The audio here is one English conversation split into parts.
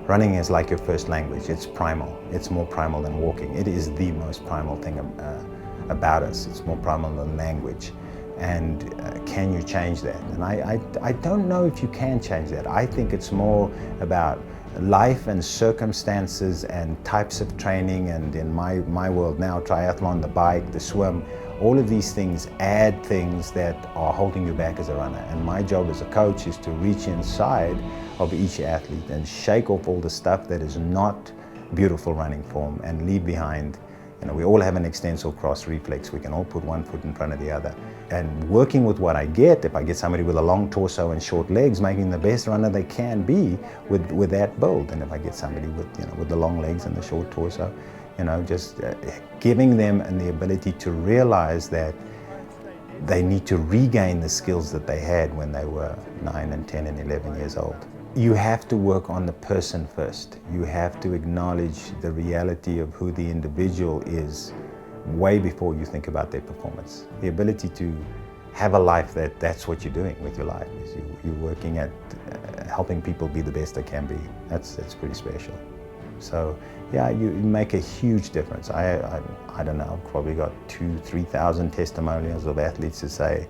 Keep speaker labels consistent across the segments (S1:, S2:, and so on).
S1: Running is like your first language. It's primal. It's more primal than walking. It is the most primal thing about us. It's more primal than language. And can you change that? And I don't know if you can change that. I think it's more about life and circumstances and types of training, and in my world now, triathlon, the bike, the swim, all of these things add things that are holding you back as a runner. And my job as a coach is to reach inside of each athlete and shake off all the stuff that is not beautiful running form and leave behind. We all have an extensor cross reflex. We can all put one foot in front of the other. And working with what I get, if I get somebody with a long torso and short legs, making the best runner they can be with that build. And if I get somebody with the long legs and the short torso, just giving them the ability to realize that they need to regain the skills that they had when they were 9 and 10 and 11 years old. You have to work on the person first. You have to acknowledge the reality of who the individual is way before you think about their performance. The ability to have a life that's what you're doing with your life. Is you're working at helping people be the best they can be. That's pretty special. So yeah, you make a huge difference. I don't know, I've probably got 2,000-3,000 testimonials of athletes who say,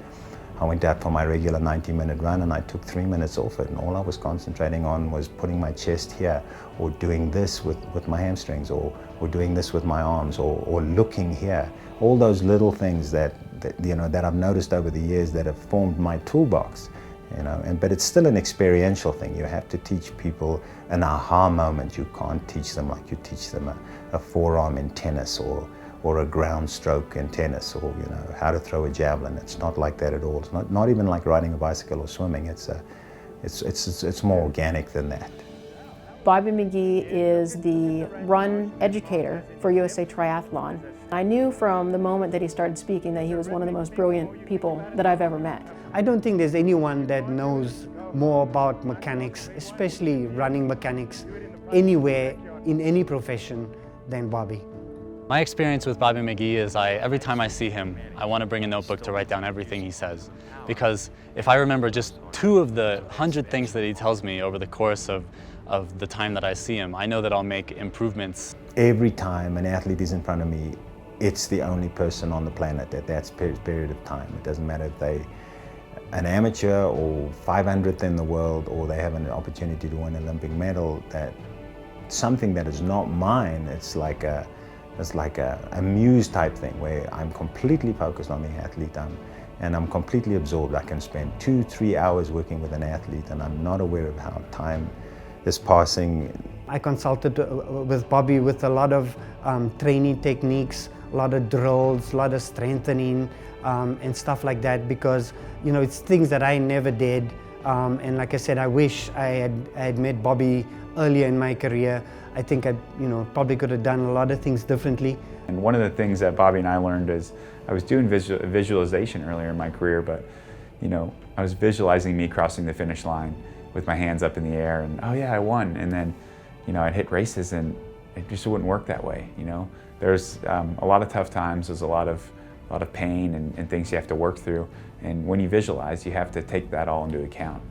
S1: I went out for my regular 90-minute run and I took 3 minutes off it, and all I was concentrating on was putting my chest here, or doing this with my hamstrings, or doing this with my arms, or looking here. All those little things that I've noticed over the years that have formed my toolbox. But it's still an experiential thing. You have to teach people an aha moment. You can't teach them like you teach them a forearm in tennis, or a ground stroke in tennis, or how to throw a javelin. It's not like that at all. It's not even like riding a bicycle or swimming. It's more organic than that.
S2: Bobby McGee is the run educator for USA Triathlon. I knew from the moment that he started speaking that he was one of the most brilliant people that I've ever met.
S3: I don't think there's anyone that knows more about mechanics, especially running mechanics, anywhere in any profession than Bobby.
S4: My experience with Bobby McGee is every time I see him, I want to bring a notebook to write down everything he says. Because if I remember just 2 of the 100 things that he tells me over the course of the time that I see him, I know that I'll make improvements.
S1: Every time an athlete is in front of me, it's the only person on the planet at that period of time. It doesn't matter if they're an amateur or 500th in the world, or they have an opportunity to win an Olympic medal, that something that is not mine, it's like a muse type thing where I'm completely focused on the athlete and I'm completely absorbed. I can spend 2-3 hours working with an athlete and I'm not aware of how time is passing.
S3: I consulted with Bobby with a lot of training techniques, a lot of drills, a lot of strengthening and stuff like that, because it's things that I never did. And like I said, I wish I had met Bobby earlier in my career. I think I probably could have done a lot of things differently.
S5: And one of the things that Bobby and I learned is, I was doing visualization earlier in my career, but I was visualizing me crossing the finish line with my hands up in the air and, oh yeah, I won. And then I'd hit races and it just wouldn't work that way. There's a lot of tough times, there's a lot of pain and things you have to work through. And when you visualize, you have to take that all into account.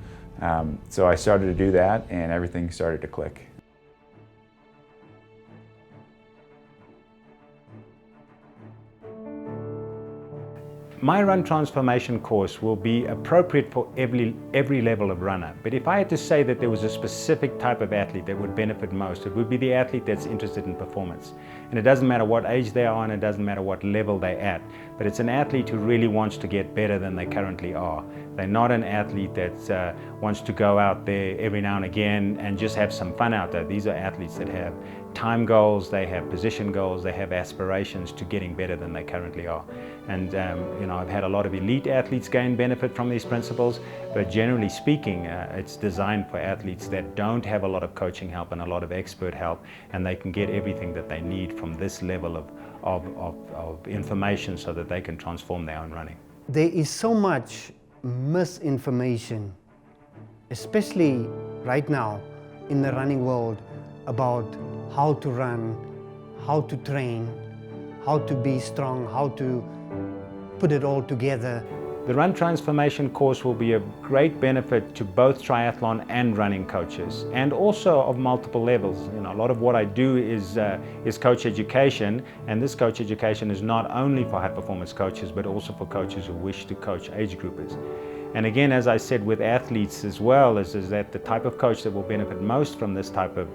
S5: So I started to do that and everything started to click.
S6: My Run Transformation course will be appropriate for every level of runner. But if I had to say that there was a specific type of athlete that would benefit most, it would be the athlete that's interested in performance. And it doesn't matter what age they are and it doesn't matter what level they're at, but it's an athlete who really wants to get better than they currently are. They're not an athlete that wants to go out there every now and again and just have some fun out there. These are athletes that have time goals, they have position goals, they have aspirations to getting better than they currently are. And I've had a lot of elite athletes gain benefit from these principles, but generally speaking, it's designed for athletes that don't have a lot of coaching help and a lot of expert help, and they can get everything that they need from this level of information so that they can transform their own running.
S3: There is so much misinformation, especially right now in the running world, about how to run, how to train, how to be strong, how to put it all together.
S6: The Run Transformation course will be a great benefit to both triathlon and running coaches, and also of multiple levels. You know, a lot of what I do is coach education, and this coach education is not only for high performance coaches, but also for coaches who wish to coach age groupers. And again, as I said, with athletes as well, is that the type of coach that will benefit most from this type of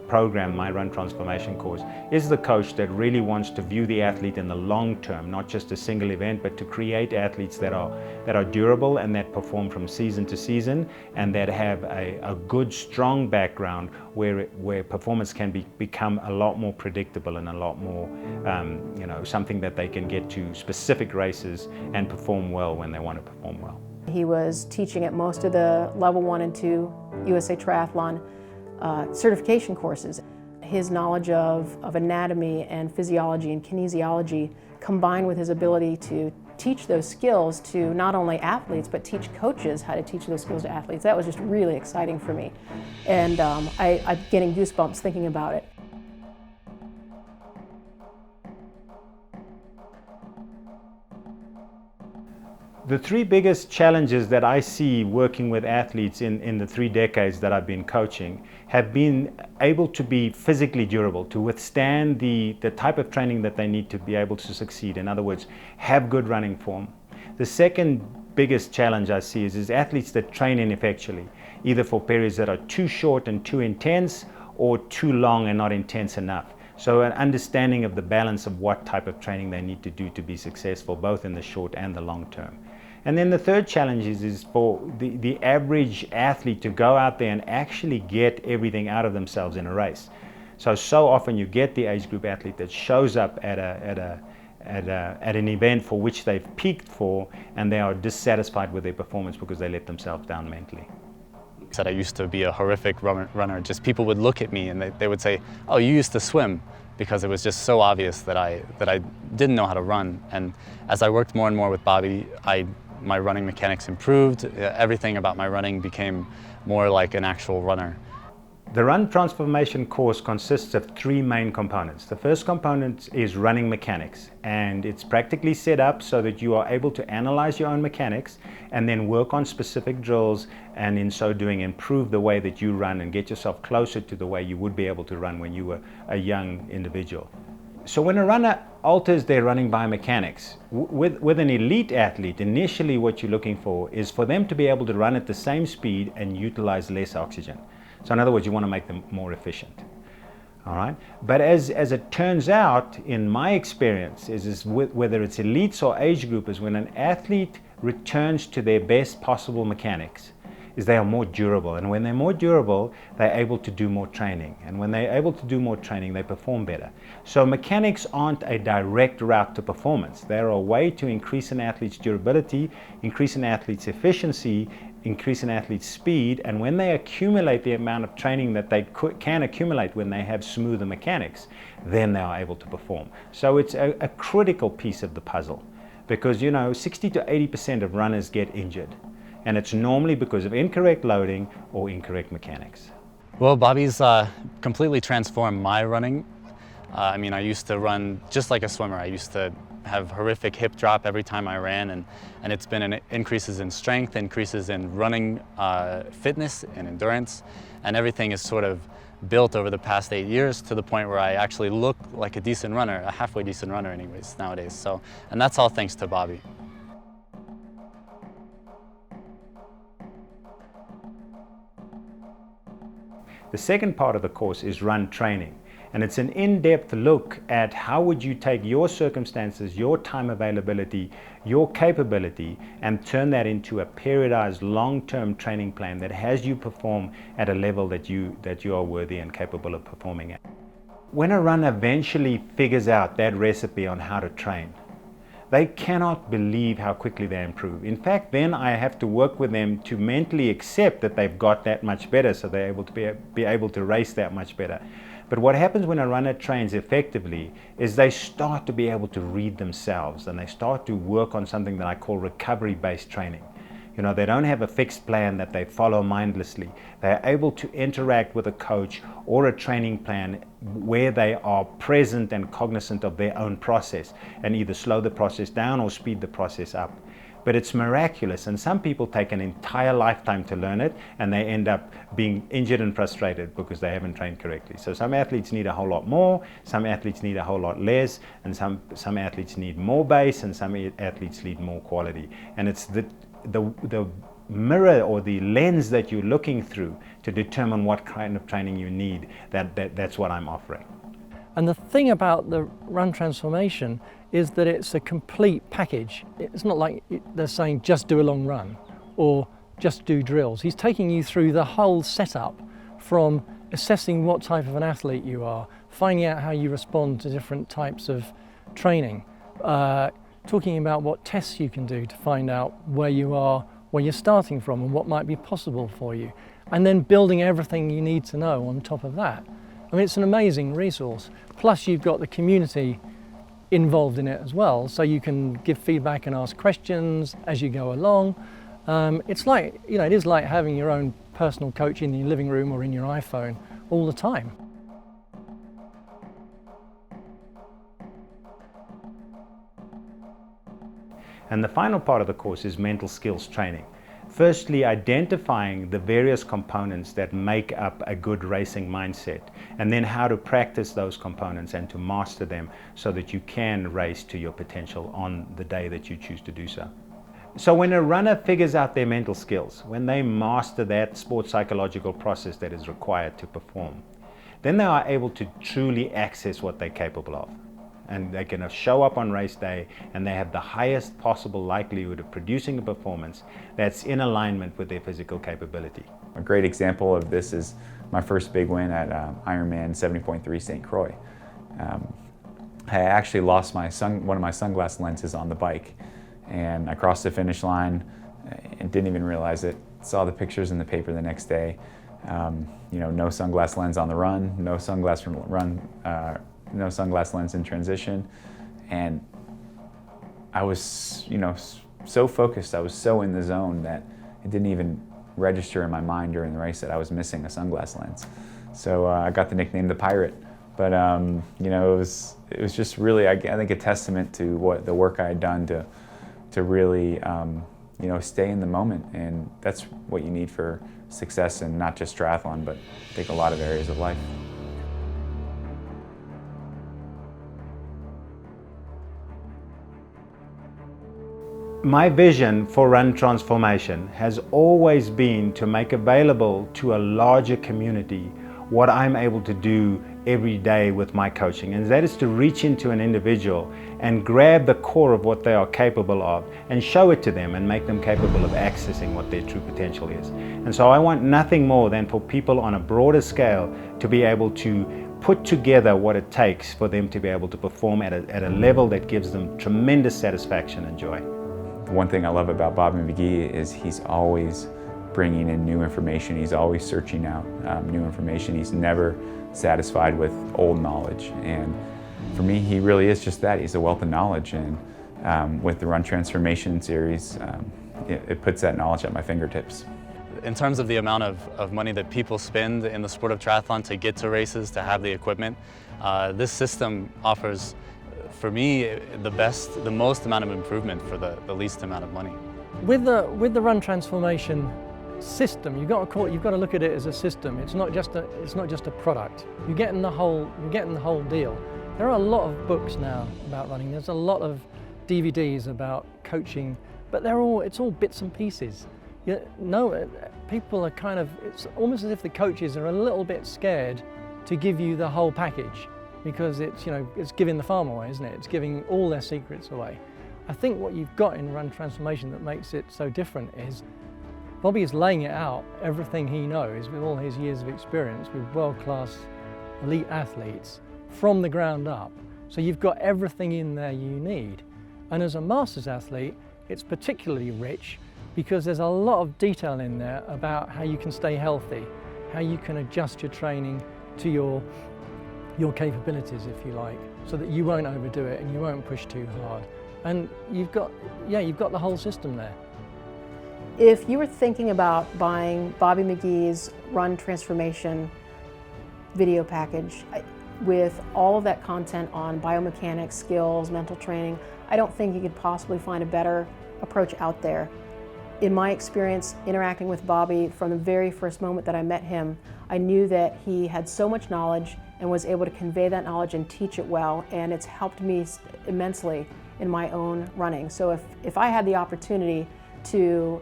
S6: program, my Run Transformation course, is the coach that really wants to view the athlete in the long term, not just a single event, but to create athletes that are durable and that perform from season to season, and that have a good, strong background where performance can become a lot more predictable and a lot more, something that they can get to specific races and perform well when they want to perform well.
S2: He was teaching at most of the level 1 and 2 USA Triathlon certification courses. His knowledge of anatomy and physiology and kinesiology, combined with his ability to teach those skills to not only athletes, but teach coaches how to teach those skills to athletes. That was just really exciting for me. And I'm getting goosebumps thinking about it.
S6: The three biggest challenges that I see working with athletes in the 3 decades that I've been coaching have been able to be physically durable, to withstand the type of training that they need to be able to succeed. In other words, have good running form. The second biggest challenge I see is athletes that train ineffectually, either for periods that are too short and too intense, or too long and not intense enough. So an understanding of the balance of what type of training they need to do to be successful, both in the short and the long term. And then the third challenge is for the average athlete to go out there and actually get everything out of themselves in a race. So often you get the age group athlete that shows up at an event for which they've peaked for, and they are dissatisfied with their performance because they let themselves down mentally.
S4: I used to be a horrific runner. Just people would look at me and they would say, "Oh, you used to swim," because it was just so obvious that I didn't know how to run. And as I worked more and more with Bobby, my running mechanics improved. Everything about my running became more like an actual runner.
S6: The Run Transformation course consists of 3 main components. The first component is running mechanics, and it's practically set up so that you are able to analyze your own mechanics and then work on specific drills, and in so doing improve the way that you run and get yourself closer to the way you would be able to run when you were a young individual. So when a runner alters their running biomechanics, with an elite athlete, initially what you're looking for is for them to be able to run at the same speed and utilize less oxygen. So in other words, you want to make them more efficient. All right? But as it turns out, in my experience, whether it's elites or age groupers, when an athlete returns to their best possible mechanics, is they are more durable. And when they're more durable, they're able to do more training. And when they're able to do more training, they perform better. So mechanics aren't a direct route to performance. They're a way to increase an athlete's durability, increase an athlete's efficiency, increase an athlete's speed, and when they accumulate the amount of training that they can accumulate when they have smoother mechanics, then they are able to perform. So it's a critical piece of the puzzle, because 60 to 80% of runners get injured, and it's normally because of incorrect loading or incorrect mechanics.
S4: Well, Bobby's completely transformed my running. I used to run just like a swimmer. I used to have horrific hip drop every time I ran, and it's been increases in strength, increases in running fitness and endurance, and everything is sort of built over the past 8 years to the point where I actually look like a decent runner, a halfway decent runner anyways nowadays. So, and that's all thanks to Bobby.
S6: The second part of the course is run training. And it's an in-depth look at how would you take your circumstances, your time availability, your capability, and turn that into a periodized long-term training plan that has you perform at a level that you are worthy and capable of performing at. When a runner eventually figures out that recipe on how to train, they cannot believe how quickly they improve. In fact, then I have to work with them to mentally accept that they've got that much better, so they're able to be able to race that much better. But what happens when a runner trains effectively is they start to be able to read themselves, and they start to work on something that I call recovery-based training. They don't have a fixed plan that they follow mindlessly. They're able to interact with a coach or a training plan where they are present and cognizant of their own process, and either slow the process down or speed the process up. but it's miraculous, and some people take an entire lifetime to learn it, and they end up being injured and frustrated because they haven't trained correctly. So some athletes need a whole lot more, some athletes need a whole lot less, and some athletes need more base, and some athletes need more quality. And it's the mirror or the lens that you're looking through to determine what kind of training you need. That's what I'm offering.
S7: And the thing about the run transformation is that it's a complete package. It's not like they're saying just do a long run or just do drills. He's taking you through the whole setup, from assessing what type of an athlete you are, finding out how you respond to different types of training, talking about what tests you can do to find out where you are, where you're starting from, and what might be possible for you, and then building everything you need to know on top of that. I mean, it's an amazing resource. Plus you've got the community involved in it as well, so you can give feedback and ask questions as you go along. It's like, you know, it is like having your own personal coach in your living room or in your iPhone all the time.
S6: And the final part of the course is mental skills training. Firstly, identifying the various components that make up a good racing mindset, and then how to practice those components and to master them so that you can race to your potential on the day that you choose to do so. So when a runner figures out their mental skills, when they master that sports psychological process that is required to perform, then they are able to truly access what they're capable of. And they're going to show up on race day, and they have the highest possible likelihood of producing a performance that's in alignment with their physical capability.
S5: A great example of this is my first big win at Ironman 70.3 St. Croix. I actually lost one of my sunglass lenses on the bike, and I crossed the finish line and didn't even realize it. Saw the pictures in the paper the next day. You know, no sunglass lens on the run, no sunglass lens in transition, and I was, you know, so focused, I was so in the zone that it didn't even register in my mind during the race that I was missing a sunglass lens. So I got the nickname the Pirate, but you know, it was just really, I think, a testament to what the work I had done to really you know, stay in the moment, and that's what you need for success in not just triathlon, but I think a lot of areas of life.
S6: My vision for Run Transformation has always been to make available to a larger community what I'm able to do every day with my coaching, and that is to reach into an individual and grab the core of what they are capable of and show it to them and make them capable of accessing what their true potential is. And so I want nothing more than for people on a broader scale to be able to put together what it takes for them to be able to perform at a level that gives them tremendous satisfaction and joy.
S5: One thing I love about Bobby McGee is he's always bringing in new information. He's always searching out new information. He's never satisfied with old knowledge. And for me, he really is just that. He's a wealth of knowledge. And with the Run Transformation series, it puts that knowledge at my fingertips.
S4: In terms of the amount of money that people spend in the sport of triathlon to get to races, to have the equipment, this system offers, for me, the most amount of improvement for the least amount of money.
S7: With the Run Transformation system, you've got to look at it as a system. It's not just a product. You're getting the whole deal. There are a lot of books now about running. There's a lot of DVDs about coaching, but it's all bits and pieces. People are kind of, it's almost as if the coaches are a little bit scared to give you the whole package, because it's, you know, it's giving the farm away, isn't it? It's giving all their secrets away. I think what you've got in Run Transformation that makes it so different is Bobby is laying it out, everything he knows with all his years of experience with world-class elite athletes from the ground up. So you've got everything in there you need. And as a masters athlete, it's particularly rich because there's a lot of detail in there about how you can stay healthy, how you can adjust your training to your capabilities, if you like, so that you won't overdo it and you won't push too hard. And you've got the whole system there.
S2: If you were thinking about buying Bobby McGee's Run Transformation video package with all of that content on biomechanics, skills, mental training, I don't think you could possibly find a better approach out there. In my experience interacting with Bobby from the very first moment that I met him, I knew that he had so much knowledge and was able to convey that knowledge and teach it well, and it's helped me immensely in my own running. So if I had the opportunity to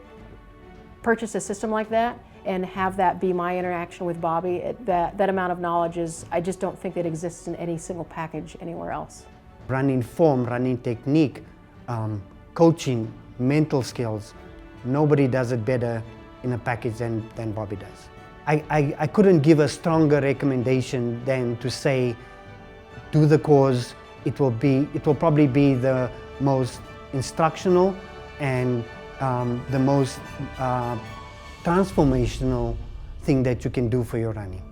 S2: purchase a system like that and have that be my interaction with Bobby, that amount of knowledge I just don't think it exists in any single package anywhere else.
S3: Running form, running technique, coaching, mental skills, nobody does it better in a package than Bobby does. I couldn't give a stronger recommendation than to say, do the course. It will probably be the most instructional and the most transformational thing that you can do for your running.